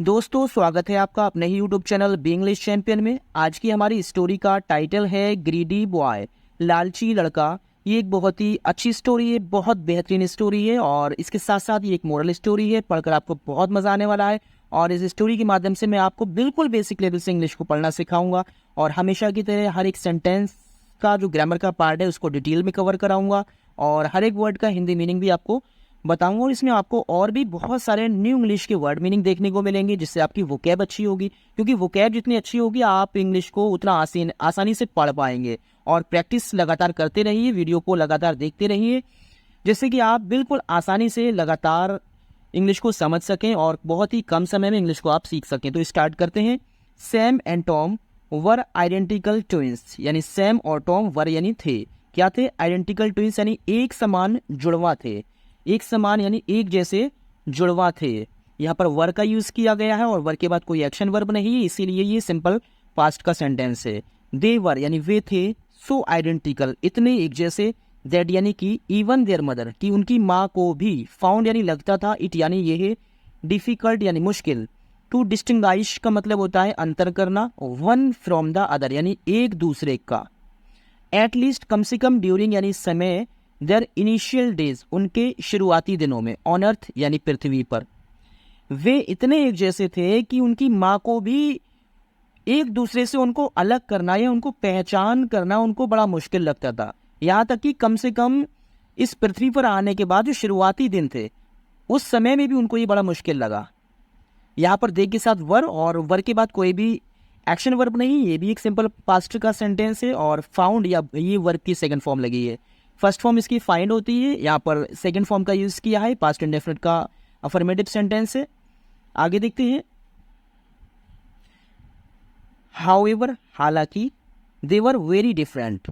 दोस्तों स्वागत है आपका अपने ही YouTube channel B English champion में। आज की हमारी स्टोरी का टाइटल है ग्रीडी बॉय, लालची लड़का। ये एक बहुत ही अच्छी स्टोरी है, बहुत बेहतरीन स्टोरी है और इसके साथ साथ ये एक मोरल स्टोरी है। पढ़कर आपको बहुत मजा आने वाला है और इस स्टोरी के माध्यम से मैं आपको बिल्कुल बेसिक लेवल से इंग्लिश को पढ़ना सिखाऊंगा और हमेशा की तरह हर एक सेंटेंस का जो ग्रामर का पार्ट है उसको डिटेल में कवर कराऊंगा और हर एक वर्ड का हिंदी मीनिंग भी आपको बताऊंगा। और इसमें आपको और भी बहुत सारे न्यू इंग्लिश के वर्ड मीनिंग देखने को मिलेंगे जिससे आपकी वोकैब अच्छी होगी, क्योंकि वोकैब जितनी अच्छी होगी आप इंग्लिश को उतना आसानी से पढ़ पाएंगे। और प्रैक्टिस लगातार करते रहिए, वीडियो को लगातार देखते रहिए जिससे कि आप बिल्कुल आसानी से लगातार इंग्लिश को समझ सकें और बहुत ही कम समय में इंग्लिश को आप सीख सकें। तो स्टार्ट करते हैं। Sam and Tom were identical twins, यानी सैम और टॉम वर यानी थे, क्या थे? आइडेंटिकल ट्विंस यानी एक समान जुड़वा थे। एक समान यानी एक जैसे जुड़वा थे। यहाँ पर वर का यूज किया गया है और वर के बाद कोई एक्शन वर्ब नहीं है, इसीलिए ये सिंपल पास्ट का सेंटेंस है। दे वर यानी वे थे, सो आइडेंटिकल इतने एक जैसे, दैट यानी कि इवन देयर मदर कि उनकी माँ को भी, फाउंड यानी लगता था, इट यानी ये है, डिफिकल्ट यानी मुश्किल, टू डिस्टिंग्विश का मतलब होता है अंतर करना, वन फ्रॉम द अदर यानी एक दूसरे का, एट लीस्ट कम से कम, ड्यूरिंग यानी समय, देयर इनिशियल डेज उनके शुरुआती दिनों में, ऑन अर्थ यानी पृथ्वी पर। वे इतने एक जैसे थे कि उनकी माँ को भी एक दूसरे से उनको अलग करना या उनको पहचान करना उनको बड़ा मुश्किल लगता था। यहाँ तक कि कम से कम इस पृथ्वी पर आने के बाद जो शुरुआती दिन थे उस समय में भी उनको ये बड़ा मुश्किल लगा। यहाँ पर दे के साथ वर और वर के बाद कोई भी एक्शन वर्ब नहीं, ये भी एक सिंपल पास्ट का सेंटेंस है और फाउंड या ये वर्ब की सेकंड फॉर्म लगी है। फर्स्ट फॉर्म इसकी फाइंड होती है, यहाँ पर सेकंड फॉर्म का यूज किया है, पास्ट इंडेफिनिट का अफर्मेटिव सेंटेंस है। आगे देखते हैं। हाउएवर हालांकि, दे वर वेरी डिफरेंट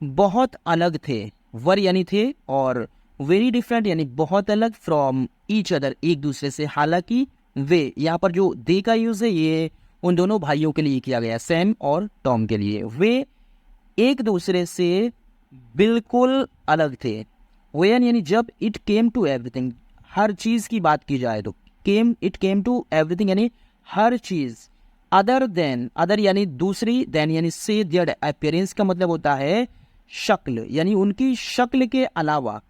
बहुत अलग थे, वर यानी थे और वेरी डिफरेंट यानी बहुत अलग, फ्रॉम ईच अदर एक दूसरे से। हालांकि वे, यहाँ पर जो दे का यूज है ये उन दोनों भाइयों के लिए किया गया, सैम और टॉम के लिए। वे एक दूसरे से बिल्कुल अलग थे। वेन यानी जब, इट केम टू एवरीथिंग हर चीज की बात की जाए तो, इट केम टू एवरीथिंग यानी हर चीज, अदर देन, अदर यानी दूसरी, देन यानी से, देयर अपीयरेंस का मतलब होता है शक्ल, यानी उनकी शक्ल के अलावा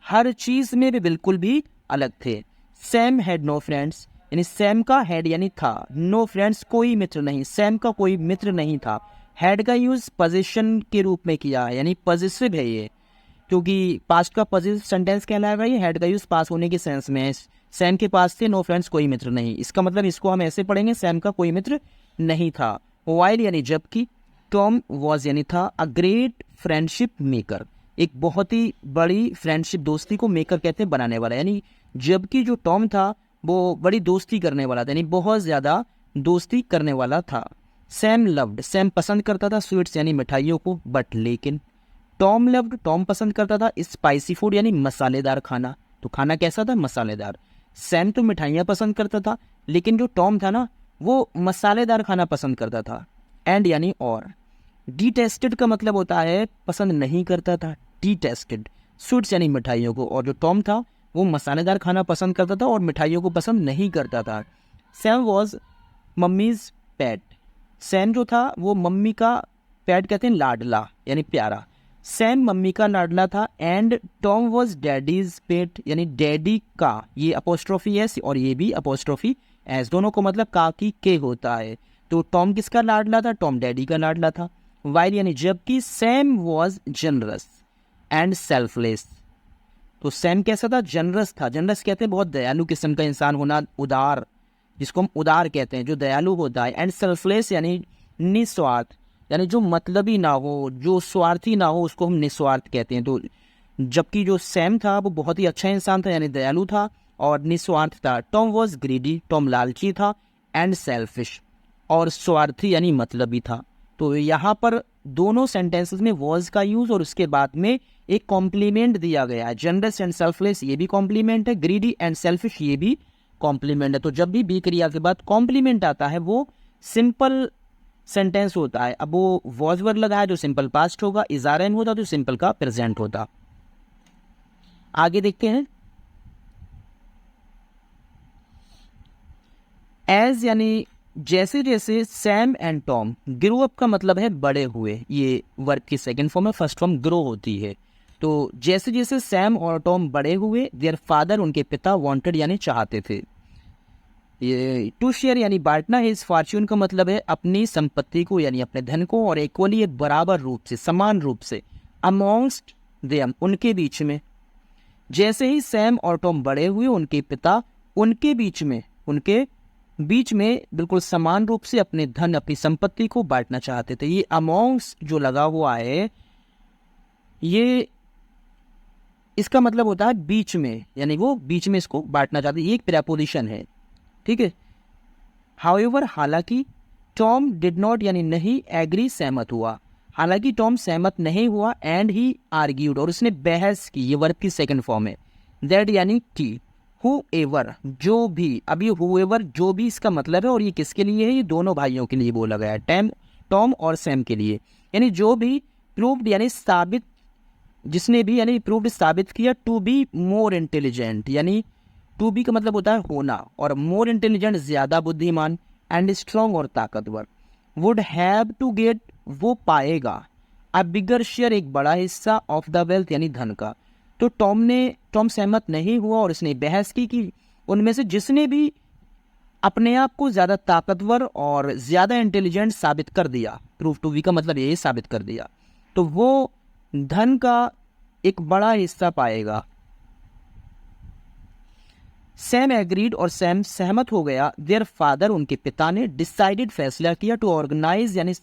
हर चीज में भी बिल्कुल भी अलग थे। सैम हैड नो फ्रेंड्स, यानी सैम का हैड यानी था, नो फ्रेंड्स कोई मित्र नहीं, सैम का कोई मित्र नहीं था। हैड का यूज पोजीशन के रूप में किया है, यानी पॉजिटिव है ये, क्योंकि पास्ट का पॉजिटिव सेंटेंस कहलाएगा ये। हैड का यूज पास होने के सेंस में है। सैम के पास थे नो फ्रेंड्स कोई मित्र नहीं, इसका मतलब इसको हम ऐसे पढ़ेंगे, सैम का कोई मित्र नहीं था। वाइल यानी जबकि, टॉम वॉज यानी था, अ ग्रेट फ्रेंडशिप मेकर एक बहुत ही बड़ी फ्रेंडशिप दोस्ती को मेकर कहते हैं बनाने वाला, यानी जबकि जो टॉम था वो बड़ी दोस्ती करने वाला था, यानी बहुत ज्यादा दोस्ती करने वाला था। सैम लव्ड, सैम पसंद करता था स्वीट्स यानी मिठाइयों को, बट लेकिन, टॉम लव्ड टॉम पसंद करता था स्पाइसी फूड यानी मसालेदार खाना। तो खाना कैसा था? मसालेदार। सैम तो मिठाइयाँ पसंद करता था लेकिन जो टॉम था ना वो मसालेदार खाना पसंद करता था। एंड यानी और। डिटेस्टेड का मतलब होता है पसंद नहीं करता था, डिटेस्टेड स्वीट्स यानी मिठाइयों को, और जो टॉम था वो मसालेदार खाना पसंद करता था और मिठाइयों को पसंद नहीं करता था। Sam was mummies pet, Sam जो था वो मम्मी का पेट कहते हैं लाडला यानी प्यारा, सैम मम्मी का लाडला था। एंड टॉम वॉज डैडीज पेट, यानी डैडी का, ये अपोस्ट्रोफी एस और ये भी अपोस्ट्रोफी एस, दोनों को मतलब का की के होता है। तो टॉम किसका लाडला था? टॉम डैडी का लाडला था। वाइल यानी जबकि, Sam was generous and selfless, तो सैम कैसा था? जनरस था। जनरस कहते हैं बहुत दयालु किस्म का इंसान होना, उदार, जिसको हम उदार कहते हैं, जो दयालु होता है। एंड सेल्फलेस यानी निस्वार्थ, यानी जो मतलबी ना हो, जो स्वार्थी ना हो, उसको हम निस्वार्थ कहते हैं। तो जबकि जो सैम था वो बहुत ही अच्छा इंसान था, यानी दयालु था और निस्वार्थ था। टॉम वॉज ग्रीडी, टॉम लालची था। एंड सेल्फिश, और स्वार्थी यानी मतलबी था। तो यहाँ पर दोनों सेंटेंसेस में वॉज का यूज और उसके बाद में एक कॉम्प्लीमेंट दिया गया है। जनरस एंड सेल्फलेस ये भी कॉम्प्लीमेंट है, ग्रीडी एंड सेल्फिश ये भी कॉम्प्लीमेंट है। तो जब भी बी क्रिया के बाद कॉम्प्लीमेंट आता है वो सिंपल सेंटेंस होता है। अब वो वॉज वर्ड लगा है जो सिंपल पास्ट होगा, इजारन होता तो सिंपल का प्रेजेंट होता। आगे देखते हैं। एज यानी जैसे जैसे Sam and Tom, grow up का मतलब है बड़े हुए, ये वर्ब की सेकंड फॉर्म है, फर्स्ट फॉर्म ग्रो होती है। तो जैसे जैसे सैम और टॉम बड़े हुए, देयर फादर उनके पिता वांटेड यानी चाहते थे, ये टू शेयर यानी बांटना, हिज फॉर्च्यून का मतलब है अपनी संपत्ति को यानी अपने धन को, और इक्वली एक बराबर रूप से, समान रूप से, अमॉन्ग्स्ट देम उनके बीच में। जैसे ही सैम और टॉम बड़े हुए, उनके पिता उनके बीच में बिल्कुल समान रूप से अपने धन, अपनी संपत्ति को बांटना चाहते थे। ये अमॉन्ग्स जो लगा हुआ है, ये इसका मतलब होता है बीच में, यानी वो बीच में इसको बांटना चाहते, ये एक प्रेपोजिशन है, ठीक है। हाउएवर हालांकि, टॉम डिड नॉट यानी नहीं, एग्री सहमत हुआ, हालांकि टॉम सहमत नहीं हुआ, एंड ही आर्ग्यूड और उसने बहस की, ये वर्ब की सेकंड फॉर्म है, दैट यानी कि, हुएवर जो भी, अभी हुएवर जो भी इसका मतलब है, और ये किसके लिए है, ये दोनों भाइयों के लिए बोला गया है, टॉम और सैम के लिए, यानी जो भी प्रूव्ड यानी साबित, जिसने भी यानी प्रूव्ड साबित किया, टू बी मोर इंटेलिजेंट, यानी टू बी का मतलब होता है होना, और मोर इंटेलिजेंट ज्यादा बुद्धिमान, एंड स्ट्रॉन्ग और ताकतवर, वुड हैव टू गेट वो पाएगा, अ बिगर शेयर एक बड़ा हिस्सा, ऑफ द वेल्थ यानी धन का। तो टॉम सहमत नहीं हुआ और उसने बहस की कि उनमें से जिसने भी अपने आप को ज्यादा ताकतवर और ज्यादा इंटेलिजेंट साबित कर दिया, प्रूव टू बी का मतलब यही साबित कर दिया, तो वो धन का एक बड़ा हिस्सा पाएगा। सैम एग्रीड और सैम सहमत हो गया, देयर फादर उनके पिता ने डिसाइडेड फैसला किया, टू ऑर्गेनाइज यानी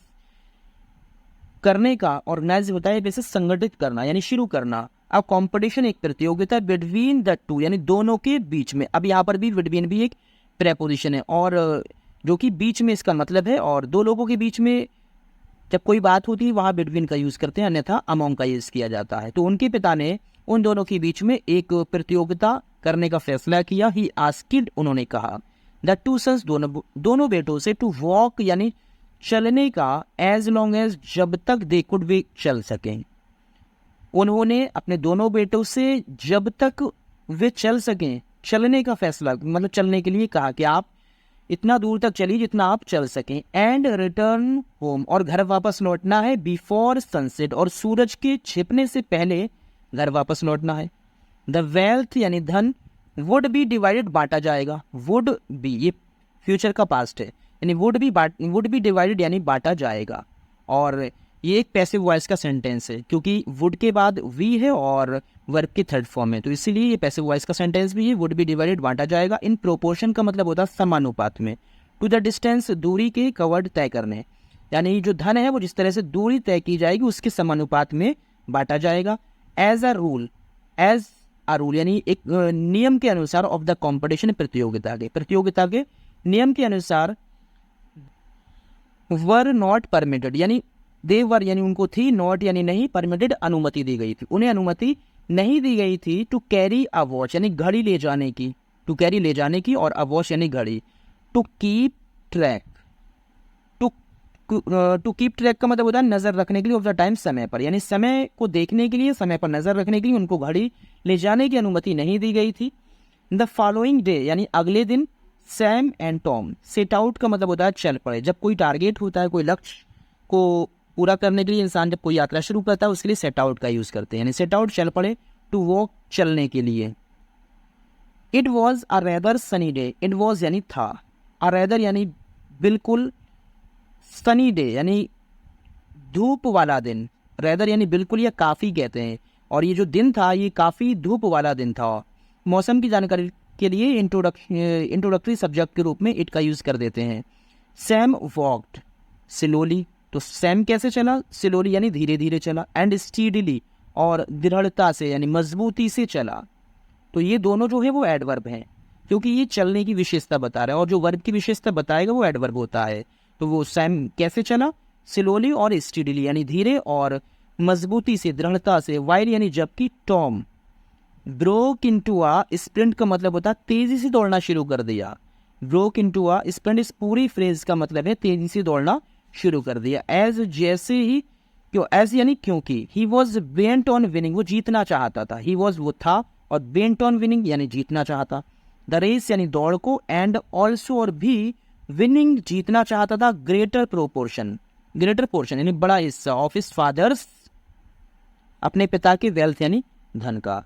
करने का, ऑर्गेनाइज होता है वैसे संगठित करना यानी शुरू करना, अब कंपटीशन एक प्रतियोगिता, बिटवीन द टू यानी दोनों के बीच में। अब यहाँ पर भी बिटवीन भी एक प्रेपोजिशन है, और जो कि बीच में इसका मतलब है, और दो लोगों के बीच में जब कोई बात होती है वहाँ बिटवीन का यूज़ करते हैं, अन्यथा अमोंग का यूज़ किया जाता है। तो उनके पिता ने उन दोनों के बीच में एक प्रतियोगिता करने का फैसला किया, ही आस्क्ड उन्होंने कहा, द टू सन्स दोनों बेटों से, टू वॉक यानी चलने का, एज लॉन्ग एज जब तक दे कुड वे चल सकें, उन्होंने अपने दोनों बेटों से जब तक वे चल सकें, चलने का फैसला मतलब चलने के लिए कहा कि आप इतना दूर तक चलिए जितना आप चल सकें, एंड रिटर्न होम और घर वापस लौटना है, बिफोर सनसेट और सूरज के छिपने से पहले घर वापस लौटना है। द वेल्थ यानी धन, वुड बी डिवाइडेड बांटा जाएगा, वुड बी ये फ्यूचर का पास्ट है, यानी वुड बी डिवाइडेड यानी बांटा जाएगा, और ये एक पैसिव वॉइस का सेंटेंस है, क्योंकि वुड के बाद वी है और वर्ब की थर्ड फॉर्म है, तो इसीलिए ये पैसिव वॉइस का सेंटेंस भी है, वुड बी डिवाइडेड बांटा जाएगा, इन प्रोपोर्शन का मतलब होता है समानुपात में, टू द डिस्टेंस दूरी के कवर्ड तय करने, यानी जो धन है वो जिस तरह से दूरी तय की जाएगी उसके समानुपात में बांटा जाएगा। एज अ रूल यानी एक नियम के अनुसार, ऑफ द कॉम्पिटिशन प्रतियोगिता के नियम के अनुसार, वर नॉट परमिटेड यानी दे वर यानी उनको थी, नॉट यानी नहीं, परमिटेड अनुमति दी गई थी, उन्हें अनुमति नहीं दी गई थी, टू कैरी अ वॉच यानी घड़ी ले जाने की, टू कैरी ले जाने की, और अ वॉच यानी घड़ी, to keep track, to keep track का मतलब होता है नजर रखने के लिए, ऑफ द टाइम समय पर, यानी समय को देखने के लिए, समय पर नजर रखने के लिए उनको घड़ी ले जाने की अनुमति नहीं दी गई थी। द फॉलोइंग डे यानी अगले दिन, Sam and Tom set out का मतलब होता है चल पड़े, जब कोई टारगेट होता है, कोई लक्ष्य को पूरा करने के लिए इंसान जब कोई यात्रा शुरू करता है उसके लिए सेट आउट का यूज करते हैं, यानी सेट आउट चल पड़े, टू वॉक चलने के लिए। It was a rather sunny day, it was यानी था, अ रेदर यानी बिल्कुल, सनी डे यानी धूप वाला दिन, रेदर यानी बिल्कुल या काफ़ी कहते हैं, और ये जो दिन था ये काफ़ी धूप वाला दिन था। मौसम की जानकारी के लिए इंट्रोडक्टरी सब्जेक्ट के रूप में इट का यूज़ कर देते हैं। सैम वॉक्ड स्लोली, तो सैम कैसे चला, स्लोली यानी धीरे धीरे चला, एंड स्टीडली और दृढ़ता से यानी मजबूती से चला, तो ये दोनों जो है वो एडवर्ब हैं, क्योंकि ये चलने की विशेषता बता रहा है, और जो वर्ब की विशेषता बताएगा वो एडवर्ब होता है। तो वो सैम कैसे चला, स्लोली और स्टीडली यानी धीरे और मजबूती से, दृढ़ता से, वाइल यानी जबकि, Tom broke into a sprint का मतलब होता है तेजी से दौड़ना शुरू कर दिया, ब्रोक इनटू अ स्प्रिंट इस पूरी फ्रेज का मतलब है तेजी से दौड़ना शुरू कर दिया। एज जैसे ही, क्यों, एज यानी क्योंकि, he was bent on winning वो जीतना चाहता था, ही वॉज वो था, और बेंट ऑन विनिंग यानी जीतना चाहता, द रेस यानी दौड़ को, एंड ऑल्सो और भी विनिंग जीतना चाहता था, ग्रेटर पोर्शन यानी बड़ा हिस्सा, ऑफ हिज फादर्स अपने पिता के वेल्थ यानी धन का।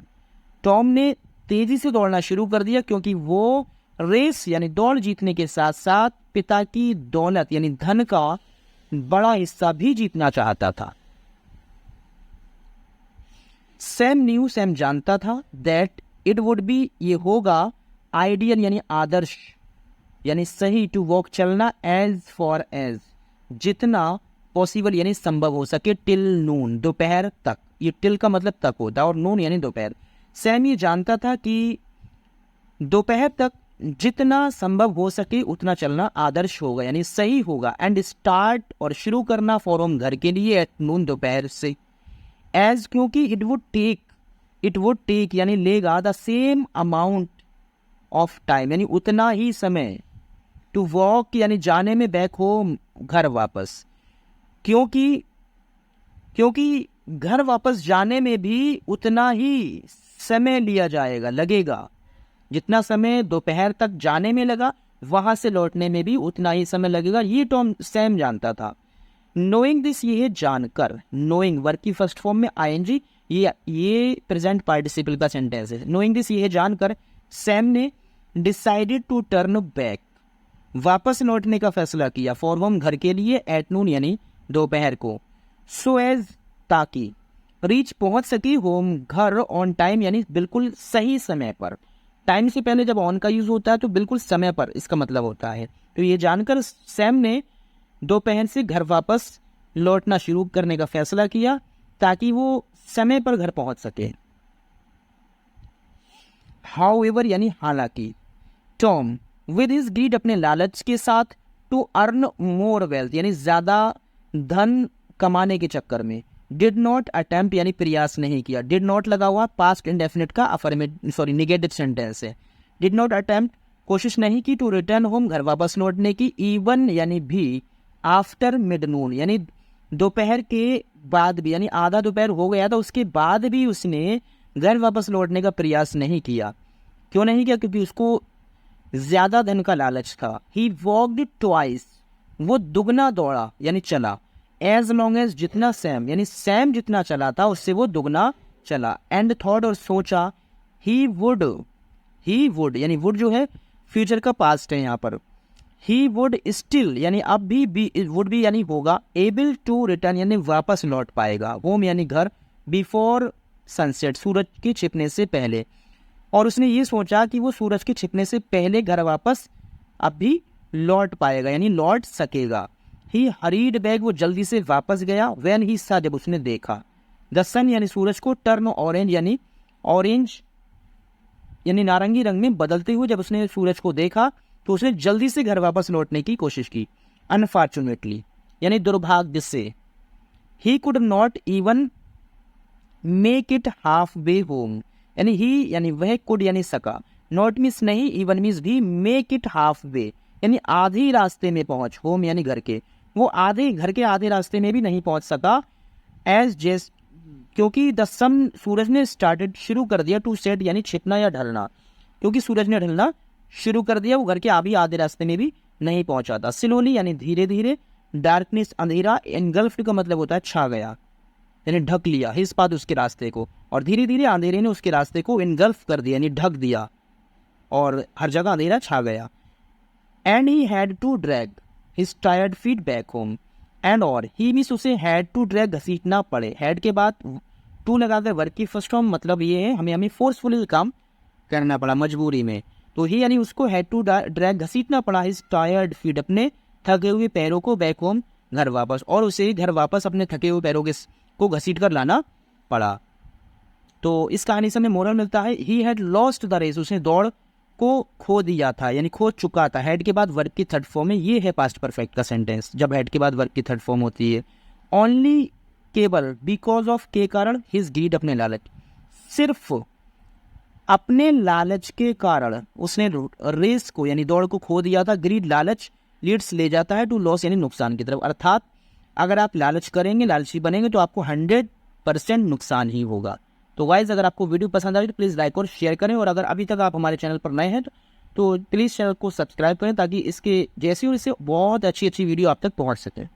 टॉम ने तेजी से दौड़ना शुरू कर दिया क्योंकि वो रेस यानी दौड़ जीतने के साथ साथ पिता की दौलत यानी धन का बड़ा हिस्सा भी जीतना चाहता था। सैम जानता था दैट इट वुड बी, ये होगा, आइडियल यानी आदर्श यानी सही, टू वॉक चलना, एज फॉर एज जितना पॉसिबल यानी संभव हो सके, टिल नून दोपहर तक, ये टिल का मतलब तक होता है और नून यानी दोपहर। सैम ये जानता था कि दोपहर तक जितना संभव हो सके उतना चलना आदर्श होगा यानी सही होगा, एंड स्टार्ट और शुरू करना फॉर होम घर के लिए एट नून दोपहर से, एज क्योंकि इट वुड टेक यानी लेगा the same amount of time यानी उतना ही समय, टू वॉक यानी जाने में, बैक होम घर वापस, क्योंकि घर वापस जाने में भी उतना ही समय लगेगा जितना समय दोपहर तक जाने में लगा, वहां से लौटने में भी उतना ही समय लगेगा, ये सैम जानता था। नोइंग दिस, ये जानकर, नोइंग वर्क की फर्स्ट फॉर्म में आईएनजी, ये प्रेजेंट पार्टिसिपल का सेंटेंस है। नोइंग दिस, ये जानकर सैम ने डिसाइडेड टू टर्न बैक, वापस लौटने का फैसला किया, फॉर होम घर के लिए, एट नून यानी दोपहर को, सो एज ताकि, रीच पहुंच सकी, होम घर, ऑन टाइम यानी बिल्कुल सही समय पर। टाइम से पहले जब ऑन का यूज होता है तो बिल्कुल समय पर इसका मतलब होता है। तो ये जानकर सैम ने दोपहर से घर वापस लौटना शुरू करने का फैसला किया ताकि वो समय पर घर पहुंच सके। हाउएवर यानी हालांकि, टॉम विद हिज ग्रीड अपने लालच के साथ, टू अर्न मोर वेल्थ यानी ज्यादा धन कमाने के चक्कर में, डिड नॉट अटेम्प्ट यानी प्रयास नहीं किया, डिड नॉट लगा हुआ पास्ट इंडेफिनिट का निगेटिव सेंटेंस है। डिड नॉट अटेम्प्ट कोशिश नहीं की, टू रिटर्न होम घर वापस लौटने की, इवन यानी भी, आफ्टर मिड नून यानी दोपहर के बाद भी, यानी आधा दोपहर हो गया था उसके बाद भी उसने घर वापस लौटने का प्रयास नहीं किया। क्यों नहीं किया? क्योंकि उसको ज्यादा धन का लालच था। ही वॉकड ट्वाइस, वो दुगना दौड़ा यानी चला, एज लॉन्ग एज जितना सैम यानी सैम जितना चला था उससे वो दुगना चला, एंड थॉट और सोचा, ही वुड यानी वुड जो है फ्यूचर का पास्ट है यहाँ पर, ही वुड स्टिल यानी अब भी वुड भी यानी होगा, एबल टू रिटर्न यानी वापस लौट पाएगा, होम यानी घर, बिफोर सनसेट सूरज के छिपने से पहले। और उसने ये सोचा कि वो सूरज के छिपने से पहले घर वापस अब भी लौट पाएगा यानी लौट सकेगा। ही हरीड बैग, वो जल्दी से वापस गया, व्हेन ही सा जब उसने देखा, द सन यानी सूरज को, टर्न ऑरेंज यानी नारंगी रंग में बदलते हुए, जब उसने सूरज को देखा तो उसने जल्दी से घर वापस लौटने की कोशिश की। अनफॉर्चुनेटली यानी दुर्भाग्य से, he could not even make it half way home यानी ही यानी वह, कुड यानी सका, नॉट मीन्स नहीं, इवन मीन्स भी, मेक इट हाफ वे यानी आधे रास्ते में पहुंच, होम यानी घर के, वो घर के आधे रास्ते में भी नहीं पहुंच सका, एज जस्ट क्योंकि द सन सूरज ने स्टार्टेड शुरू कर दिया, टू सेट यानी छिपना या ढलना, क्योंकि सूरज ने ढलना शुरू कर दिया, वो घर के आधे रास्ते में भी नहीं पहुंचा था। स्लोली यानी धीरे धीरे, डार्कनेस अंधेरा, एनगल्फ्ड का मतलब होता है छा गया यानी ढक लिया, हिस पाथ उसके रास्ते को, और धीरे धीरे अंधेरे ने उसके रास्ते को इनगल्फ कर दिया यानी ढक दिया और हर जगह अंधेरा छा गया। And he had to drag his tired feet back home, and और ही मीन्स उसे हैड टू ड्रैग घसीटना पड़े, हैड के बाद टू लगा दे वर्क की फर्स्ट फॉर्म, मतलब ये है हमें फोर्सफुली काम करना पड़ा मजबूरी में, तो ही यानी उसको हैड टू ड्रैग घसीटना पड़ा, हिज टायर्ड फीट अपने थके हुए पैरों को, बैक होम घर वापस, और उसे घर वापस अपने थके हुए पैरों को घसीट कर लाना पड़ा। तो इस कहानी से हमें मोरल मिलता है, he had lost the race, उसने दौड़ को खो दिया था यानी खो चुका था। हेड के बाद वर्क की थर्ड फॉर्म है, ये है पास्ट परफेक्ट का सेंटेंस जब हेड के बाद वर्क की थर्ड फॉर्म होती है। ओनली केवल, बिकॉज ऑफ के कारण, हिज ग्रीड अपने लालच, सिर्फ अपने लालच के कारण उसने रेस को यानी दौड़ को खो दिया था। ग्रीड लालच, लीड्स ले जाता है टू लॉस यानी नुकसान की तरफ, अर्थात अगर आप लालच करेंगे, लालची बनेंगे तो आपको 100% नुकसान ही होगा। तो गाइस अगर आपको वीडियो पसंद आई तो प्लीज़ लाइक और शेयर करें, और अगर अभी तक आप हमारे चैनल पर नए हैं तो तो प्लीज़ चैनल को सब्सक्राइब करें ताकि इसके जैसी और इससे बहुत अच्छी अच्छी वीडियो आप तक पहुंच सके।